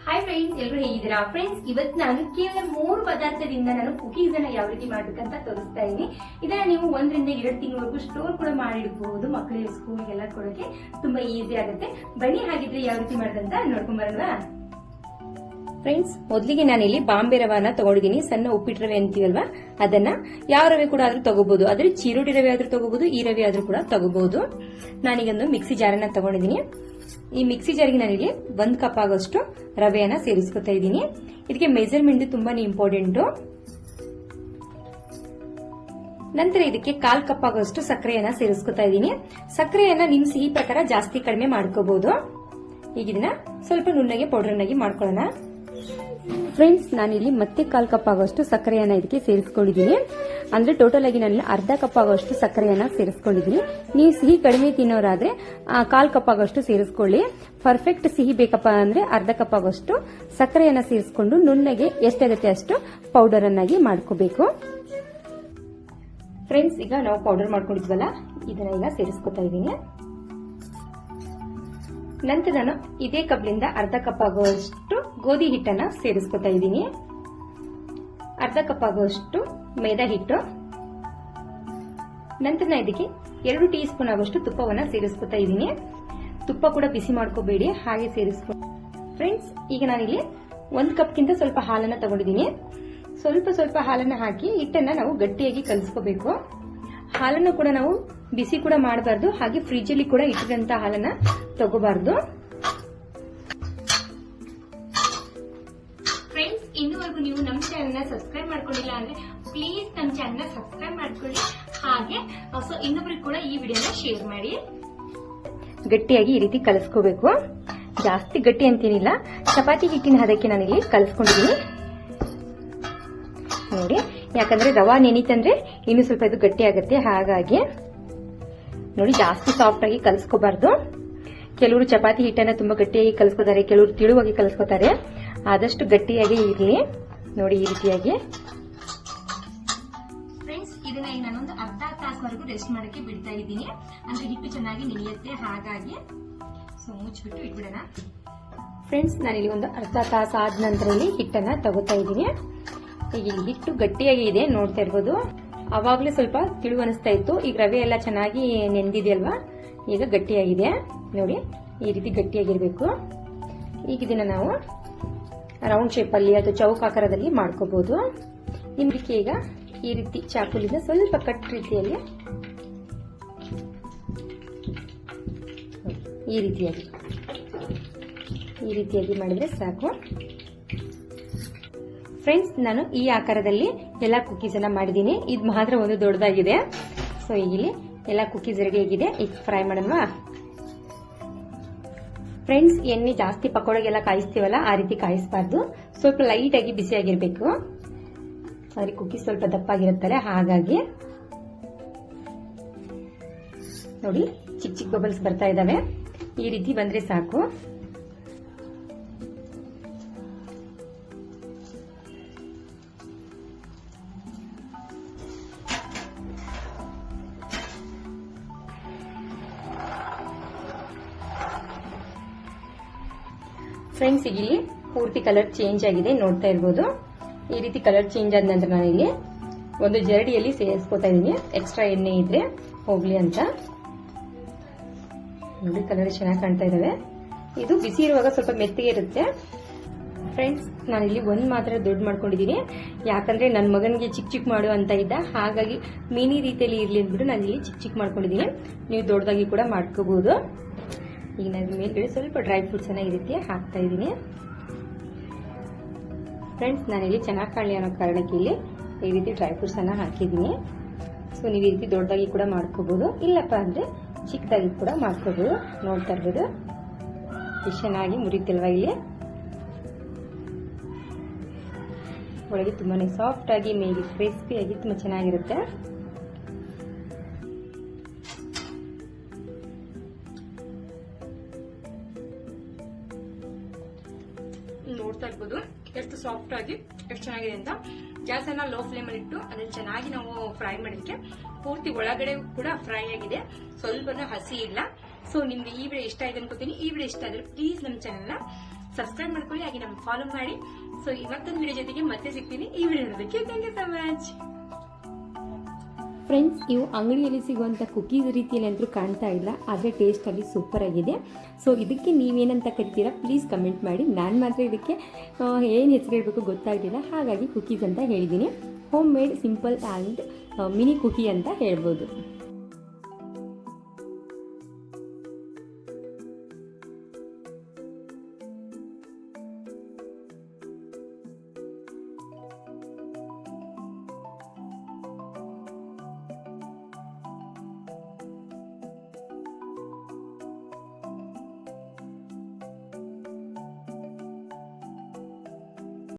Hi friends, ಎಲ್ಲರೂ ಹೇಗಿದ್ದೀರಾ? Friends, ಇವತ್ತು ನಾನು ಕೇವಲ 3 ಪದಾರ್ಥದಿಂದ ನಾನು ಕುಕೀಸ್ ಅನ್ನ ಯಾವ ರೀತಿ ಮಾಡ್ಬೇಕಂತ ತೋರಿಸ್ತಾ ಇದ್ದೀನಿ. ಇದನ್ನ ನೀವು 1 ರಿಂದ 2 ತಿಂಗಳವರೆಗೂ ಸ್ಟೋರ್ ಕೂಡ ಮಾಡಿಡಬಹುದು. ಮಕ್ಕಳಿಗೆ ಸ್ಕೂಲ್ಗೆಲ್ಲ ಕೊಡೋಕೆ ತುಂಬಾ ಈಸಿ ಆಗುತ್ತೆ. ಬನ್ನಿ ಹಾಗಿದ್ರೆ ಯಾವ ರೀತಿ ಮಾಡೋದಂತ ನೋಡ್ಕೊಂಡ್ ಬರೋಣ. ಫ್ರೆಂಡ್ಸ್, ಮೊದಲಿಗೆ ನಾನಿಲ್ಲಿ ಬಾಂಬೆ ರವಾನ ತಗೊಂಡಿದ್ದೀನಿ. ಸಣ್ಣ ಉಪ್ಪಿಟ್ಟು ರವೆ ಅಂತೀವಲ್ವಾ, ಅದನ್ನ ಯಾವ ರವೆ ಕೂಡ ಆದ್ರೂ ತಗೋಬಹುದು. ಆದ್ರೆ ಚಿರೋಟಿ ರವೆ ಆದ್ರೂ ತಗೋಬಹುದು, ಈ ರವೆ ಆದ್ರೂ ಕೂಡ ತಗೋಬಹುದು. ನಾನೀಗೊಂದು ಮಿಕ್ಸಿ ಜಾರನ್ನ ತಗೊಂಡಿದ್ದೀನಿ. ಈ ಮಿಕ್ಸಿ ಜಾರಿಗೆ ನಾನಿಲ್ಲಿ 1 ಕಪ್ ಆಗೋಷ್ಟು ರವೆಯನ್ನ ಸೇರಿಸ್ಕೊತಾ ಇದ್ದೀನಿ. ಇದಕ್ಕೆ ಮೆಜರ್ಮೆಂಟ್ ತುಂಬಾನೇ ಇಂಪಾರ್ಟೆಂಟ್. ನಂತರ ಇದಕ್ಕೆ 1/4 ಕಪ್ ಆಗೋಷ್ಟು ಸಕ್ಕರೆಯನ್ನ ಸೇರಿಸ್ಕೊತಾ ಇದ್ದೀನಿ. ಸಕ್ಕರೆಯನ್ನ ನಿಮ್ ಸಿಹಿ ಪ್ರಕಾರ ಜಾಸ್ತಿ ಕಡಿಮೆ ಮಾಡ್ಕೋಬಹುದು. ಈಗ ಇದನ್ನ ಸ್ವಲ್ಪ ನುಣ್ಣಗೆ ಪೌಡರ್ನಾಗಿ ಮಾಡ್ಕೊಳ್ಳೋಣ. ಫ್ರೆಂಡ್ಸ್, ನಾನಿಲ್ಲಿ ಮತ್ತೆ 1/4 ಕಪ್ ಆಗೋಷ್ಟು ಸಕ್ಕರೆಯನ್ನ ಇದಕ್ಕೆ ಸೇರಿಸ್ಕೊಂಡಿದ್ದೀನಿ. ಅಂದ್ರೆ ಟೋಟಲ್ ಆಗಿ ನಾನು 1/2 ಕಪ್ ಆಗೋಷ್ಟು ಸಕ್ಕರೆಯನ್ನ ಸೇರಿಸ್ಕೊಂಡಿದ್ದೀನಿ. ನೀವು ಸಿಹಿ ಕಡಿಮೆ ತಿನ್ನೋರಾದ್ರೆ 1/4 ಕಪ್ ಆಗೋಷ್ಟು ಸೇರಿಸ್ಕೊಳ್ಳಿ. ಪರ್ಫೆಕ್ಟ್ ಸಿಹಿ ಬೇಕಪ್ಪ ಅಂದ್ರೆ 1/2 ಕಪ್ ಆಗೋಷ್ಟು ಸಕ್ಕರೆಯನ್ನ ಸೇರಿಸ್ಕೊಂಡು ನುಣ್ಣಗೆ ಎಷ್ಟಾಗುತ್ತೆ ಅಷ್ಟು ಪೌಡರ್ ಅನ್ನಾಗಿ ಮಾಡ್ಕೋಬೇಕು. ಫ್ರೆಂಡ್ಸ್, ಈಗ ನಾವು ಪೌಡರ್ ಮಾಡ್ಕೊಂಡಿದ್ವಲ್ಲ, ಇದನ್ನ ಈಗ ಸೇರಿಸ್ಕೊತಾ ಇದ್ದೀನಿ. ನಂತರ ನಾನು ಇದೇ ಕಪ್ಲಿಂದ 1/2 ಕಪ್ ಆಗುವಷ್ಟು ಗೋಧಿ ಹಿಟ್ಟನ್ನ ಸೇರಿಸ್ಕೊತಾ ಇದ್ದೀನಿ. 1/2 ಕಪ್ ಆಗುವಷ್ಟು ಮೈದಾ ಹಿಟ್ಟು. ನಂತರ ನಾನು ಇದಕ್ಕೆ 2 ಟೀ ಸ್ಪೂನ್ ಆಗುವಷ್ಟು ತುಪ್ಪವನ್ನ ಸೇರಿಸ್ಕೊತಾ ಇದ್ದೀನಿ. ತುಪ್ಪ ಕೂಡ ಬಿಸಿ ಮಾಡ್ಕೋಬೇಡಿ, ಹಾಗೆ ಸೇರಿಸ್ಕೊಂಡು. ಫ್ರೆಂಡ್ಸ್, ಈಗ ನಾನಿಲ್ಲಿ 1 ಕಪ್ಗಿಂತ ಸ್ವಲ್ಪ ಹಾಲನ್ನ ತಗೊಂಡಿದ್ದೀನಿ. ಸ್ವಲ್ಪ ಹಾಲನ್ನ ಹಾಕಿ ಹಿಟ್ಟನ್ನ ನಾವು ಗಟ್ಟಿಯಾಗಿ ಕಲಿಸ್ಕೋಬೇಕು. ಹಾಲನ್ನು ಕೂಡ ನಾವು ಬಿಸಿ ಕೂಡ ಮಾಡಬಾರ್ದು, ಹಾಗೆ ಫ್ರಿಜ್ ಅಲ್ಲಿ ಕೂಡ ಇಟ್ಟಿದಂತ ಹಾಲನ್ನ ತಗೋಬಾರ್ದು. ಫ್ರೆಂಡ್ಸ್, ಇನ್ನೂವರೆಗೂ ನೀವು ನಮ್ಮ ಚಾನೆಲ್ ಸಬ್ಸ್ಕ್ರೈಬ್ ಮಾಡ್ಕೊಂಡಿಲ್ಲ ಅಂದ್ರೆ ಪ್ಲೀಸ್ ನಮ್ಮ ಚಾನೆಲ್ ಸಬ್ಸ್ಕ್ರೈಬ್ ಮಾಡ್ಕೊಳ್ಳಿ. ಹಾಗೆ ಇನ್ನೊಬ್ರಿಗೆ ಕೂಡ ಈ ವಿಡಿಯೋನ ಶೇರ್ ಮಾಡಿ. ಗಟ್ಟಿಯಾಗಿ ಈ ರೀತಿ ಕಲಿಸ್ಕೋಬೇಕು. ಜಾಸ್ತಿ ಗಟ್ಟಿ ಅಂತೇನಿಲ್ಲ, ಚಪಾತಿ ಹಿಟ್ಟಿನ ಹದಕ್ಕೆ ನಾನಿಲ್ಲಿ ಕಲಿಸ್ಕೊಂಡಿದ್ದೀನಿ ನೋಡಿ. ಯಾಕಂದ್ರೆ ರವಾ ನೆನಿತಂದ್ರೆ ಇನ್ನು ಸ್ವಲ್ಪ ಇದು ಗಟ್ಟಿ ಆಗುತ್ತೆ. ಹಾಗಾಗಿ ನೋಡಿ, ಜಾಸ್ತಿ ಸಾಫ್ಟ್ ಆಗಿ ಕಲಿಸ್ಕೋಬಾರ್ದು. ಕೆಲವರು ಚಪಾತಿ ಹಿಟ್ಟನ್ನ ತುಂಬಾ ಗಟ್ಟಿಯಾಗಿ ಕಲಿಸ್ಕೋತಾರೆ, ಕೆಲವರು ತಿಳುವಾಗಿ ಕಲಿಸ್ಕೋತಾರೆ. ಆದಷ್ಟು ಗಟ್ಟಿಯಾಗಿ ಇರಲಿ ನೋಡಿ, ಈ ರೀತಿಯಾಗಿ. ಫ್ರೆಂಡ್ಸ್, ಇದನ್ನ ನಾನೊಂದು ಅರ್ಧ ತಾಸವರೆಗೂ ರೆಸ್ಟ್ ಮಾಡಕ್ಕೆ ಬಿಡ್ತಾ ಇದ್ದೀನಿ. ಅಂದ್ರೆ ಹಿಟ್ಟು ಚೆನ್ನಾಗಿ ನೆನೆಯುತ್ತೆ. ಹಾಗಾಗಿ ಮುಚ್ಚಿಬಿಟ್ಟು ಇಟ್ಬಿಡೋಣ. ಫ್ರೆಂಡ್ಸ್, ನಾನಿಲ್ಲಿ ಒಂದು ಅರ್ಧ ತಾಸು ಆದ ನಂತರ ಇಲ್ಲಿ ಹಿಟ್ಟನ್ನ ತಗೋತಾ ಇದ್ದೀನಿ. ಈಗ ಇಲ್ಲಿ ಹಿಟ್ಟು ಗಟ್ಟಿಯಾಗಿ ಇದೆ, ನೋಡ್ತಾ ಇರ್ಬೋದು. ಅವಾಗ್ಲೇ ಸ್ವಲ್ಪ ತಿಳು ಅನಿಸ್ತಾ ಇತ್ತು. ಈಗ ರವೆ ಎಲ್ಲ ಚೆನ್ನಾಗಿ ನೆನೆದಿದೆಯಲ್ವಾ, ಈಗ ಗಟ್ಟಿಯಾಗಿದೆ ನೋಡಿ. ಈ ರೀತಿ ಗಟ್ಟಿಯಾಗಿರ್ಬೇಕು. ಈಗ ಇದನ್ನ ನಾವು ರೌಂಡ್ ಶೇಪ್ ಅಲ್ಲಿ ಅಥವಾ ಚೌಕಾಕಾರದಲ್ಲಿ ಮಾಡ್ಕೋಬಹುದು. ನಿಮ್ಗೆ ಈಗ ಈ ರೀತಿ ಚಾಕುಲಿಂದ ಸ್ವಲ್ಪ ಕಟ್ ರೀತಿಯಲ್ಲಿ ಈ ರೀತಿಯಾಗಿ ಮಾಡಿದ್ರೆ ಸಾಕು. ಫ್ರೆಂಡ್ಸ್, ನಾನು ಈ ಆಕಾರದಲ್ಲಿ ಎಲ್ಲಾ ಕುಕೀಸ್ ಅನ್ನ ಮಾಡಿದ್ದೀನಿ. ಇದು ಮಾತ್ರ ಒಂದು ದೊಡ್ಡದಾಗಿದೆ. ಸೊ ಇಲ್ಲಿ ಎಲ್ಲಾ ಕುಕೀಸ್ ರೆಡಿ ಆಗಿದೆ. ಈಗ ಫ್ರೈ ಮಾಡೋಣ. ಫ್ರೆಂಡ್ಸ್, ಎಣ್ಣೆ ಜಾಸ್ತಿ ಪಕೋಡೆಗೆಲ್ಲ ಕಾಯಿಸ್ತೀವಲ್ಲ, ಆ ರೀತಿ ಕಾಯಿಸಬಾರ್ದು. ಸ್ವಲ್ಪ ಲೈಟ್ ಆಗಿ ಬಿಸಿ ಆಗಿರ್ಬೇಕು. ಅಂದ್ರೆ ಕುಕೀಸ್ ಸ್ವಲ್ಪ ದಪ್ಪಾಗಿರುತ್ತಲ್ಲ, ಹಾಗಾಗಿ ನೋಡಿ ಚಿಕ್ಕ ಚಿಕ್ಕ ಬಬಲ್ಸ್ ಬರ್ತಾ ಇದಾವೆ. ಈ ರೀತಿ ಬಂದ್ರೆ ಸಾಕು. ಫ್ರೆಂಡ್ಸ್, ಈಗ ಇಲ್ಲಿ ಪೂರ್ತಿ ಕಲರ್ ಚೇಂಜ್ ಆಗಿದೆ, ನೋಡ್ತಾ ಇರ್ಬೋದು. ಈ ರೀತಿ ಕಲರ್ ಚೇಂಜ್ ಆದ ನಂತರ ನಾನು ಇಲ್ಲಿ ಒಂದು ಜರಡಿಯಲ್ಲಿ ಸೇರಿಸ್ಕೊತಾ ಇದ್ದೀನಿ. ಎಕ್ಸ್ಟ್ರಾ ಎಣ್ಣೆ ಇದ್ರೆ ಹೋಗ್ಲಿ ಅಂತ ನೋಡಿ. ಕಲರ್ ಚೆನ್ನಾಗಿ ಕಾಣ್ತಾ ಇದಾವೆ. ಇದು ಬಿಸಿ ಇರುವಾಗ ಸ್ವಲ್ಪ ಮೆತ್ತಗೆ ಇರುತ್ತೆ. ಫ್ರೆಂಡ್ಸ್, ನಾನಿಲ್ಲಿ ಒಂದು ಮಾತ್ರ ದೊಡ್ಡ ಮಾಡ್ಕೊಂಡಿದ್ದೀನಿ. ಯಾಕಂದ್ರೆ ನನ್ನ ಮಗನಿಗೆ ಚಿಕ್ಕ ಚಿಕ್ಕ ಮಾಡು ಅಂತ ಇದ್ದ, ಹಾಗಾಗಿ ಮಿನಿ ರೀತಿಯಲ್ಲಿ ಇರ್ಲಿ ಅಂದ್ಬಿಟ್ಟು ನಾನು ಇಲ್ಲಿ ಚಿಕ್ಕ ಚಿಕ್ಕ ಮಾಡ್ಕೊಂಡಿದ್ದೀನಿ. ನೀವು ದೊಡ್ಡದಾಗಿ ಕೂಡ ಮಾಡ್ಕೋಬಹುದು. ಈಗ ನಾನು ಮೇಲ್ಗಡೆ ಸ್ವಲ್ಪ ಡ್ರೈ ಫ್ರೂಟ್ಸ್ ಅನ್ನ ಈ ರೀತಿ ಹಾಕ್ತಾ ಇದ್ದೀನಿ. ಫ್ರೆಂಡ್ಸ್, ನಾನಿಲ್ಲಿ ಚೆನ್ನಾಗಿ ಕಾಣಲಿ ಅನ್ನೋ ಕಾರಣಕ್ಕೆ ಇಲ್ಲಿ ಈ ರೀತಿ ಡ್ರೈ ಫ್ರೂಟ್ಸ್ ಅನ್ನ ಹಾಕಿದ್ದೀನಿ. ಸೊ ನೀವು ಈ ರೀತಿ ದೊಡ್ಡದಾಗಿ ಕೂಡ ಮಾಡ್ಕೋಬಹುದು, ಇಲ್ಲಪ್ಪ ಅಂದ್ರೆ ಚಿಕ್ಕದಾಗಿ ಕೂಡ ಮಾಡ್ಕೋಬಹುದು. ನೋಡ್ತಾ ಇರ್ಬೋದು ಎಷ್ಟು ಚೆನ್ನಾಗಿ ಮುರಿತಿಲ್ವಾ. ಇಲ್ಲಿ ಒಳಗೆ ತುಂಬಾನೇ ಸಾಫ್ಟ್ ಆಗಿ, ಮೇಲೆ ಕ್ರಿಸ್ಪಿ ಆಗಿ ತುಂಬಾ ಚೆನ್ನಾಗಿರುತ್ತೆ. ನೋಡ್ತಾ ಇರ್ಬೋದು ಎಷ್ಟು ಸಾಫ್ಟ್ ಆಗಿ ಎಷ್ಟು ಚೆನ್ನಾಗಿದೆ ಅಂತ. ಗ್ಯಾಸ್ ಅನ್ನ ಲೋ ಫ್ಲೇಮ್ ಅಲ್ಲಿ ಇಟ್ಟು ಅದನ್ನ ಚೆನ್ನಾಗಿ ನಾವು ಫ್ರೈ ಮಾಡಿದಕ್ಕೆ ಪೂರ್ತಿ ಒಳಗಡೆ ಕೂಡ ಫ್ರೈ ಆಗಿದೆ, ಸ್ವಲ್ಪನೂ ಹಸಿ ಇಲ್ಲ. ಸೊ ನಿಮ್ಗೆ ಈ ವಿಡಿಯೋ ಇಷ್ಟ ಆಗಿದೆ ಅನ್ಕೋತೀನಿ. ಈ ವಿಡಿಯೋ ಇಷ್ಟ ಆದ್ರೆ ಪ್ಲೀಸ್ ನಮ್ಮ ಚಾನೆಲ್ ನ ಸಬ್ಸ್ಕ್ರೈಬ್ ಮಾಡ್ಕೊಳ್ಳಿ, ಹಾಗೆ ನಮ್ಗೆ ಫಾಲೋ ಮಾಡಿ. ಸೊ ಇವತ್ತೊಂದು ವಿಡಿಯೋ ಜೊತೆಗೆ ಮತ್ತೆ ಸಿಗ್ತೀನಿ. ಈ ವಿಡಿಯೋ ನೋಡೋದಕ್ಕೆ thank you so much. Friends, ಇವು ಅಂಗಡಿಯಲ್ಲಿ ಸಿಗುವಂಥ ಕುಕೀಸ್ ರೀತಿಯಲ್ಲಿ ಅಂತೂ ಕಾಣ್ತಾ ಇಲ್ಲ, ಆದರೆ ಟೇಸ್ಟಲ್ಲಿ ಸೂಪರ್ ಆಗಿದೆ. ಸೊ ಇದಕ್ಕೆ ನೀವೇನಂತ ಕರಿತೀರಾ ಪ್ಲೀಸ್ ಕಮೆಂಟ್ ಮಾಡಿ. ನಾನು ಮಾತ್ರ ಇದಕ್ಕೆ ಏನು ಹೆಸರು ಹೇಳಬೇಕು ಗೊತ್ತಾಗಲಿಲ್ಲ, ಹಾಗಾಗಿ ಕುಕೀಸ್ ಅಂತ ಹೇಳಿದ್ದೀನಿ. Home made simple and mini Kuki ಅಂತ ಹೇಳ್ಬೋದು.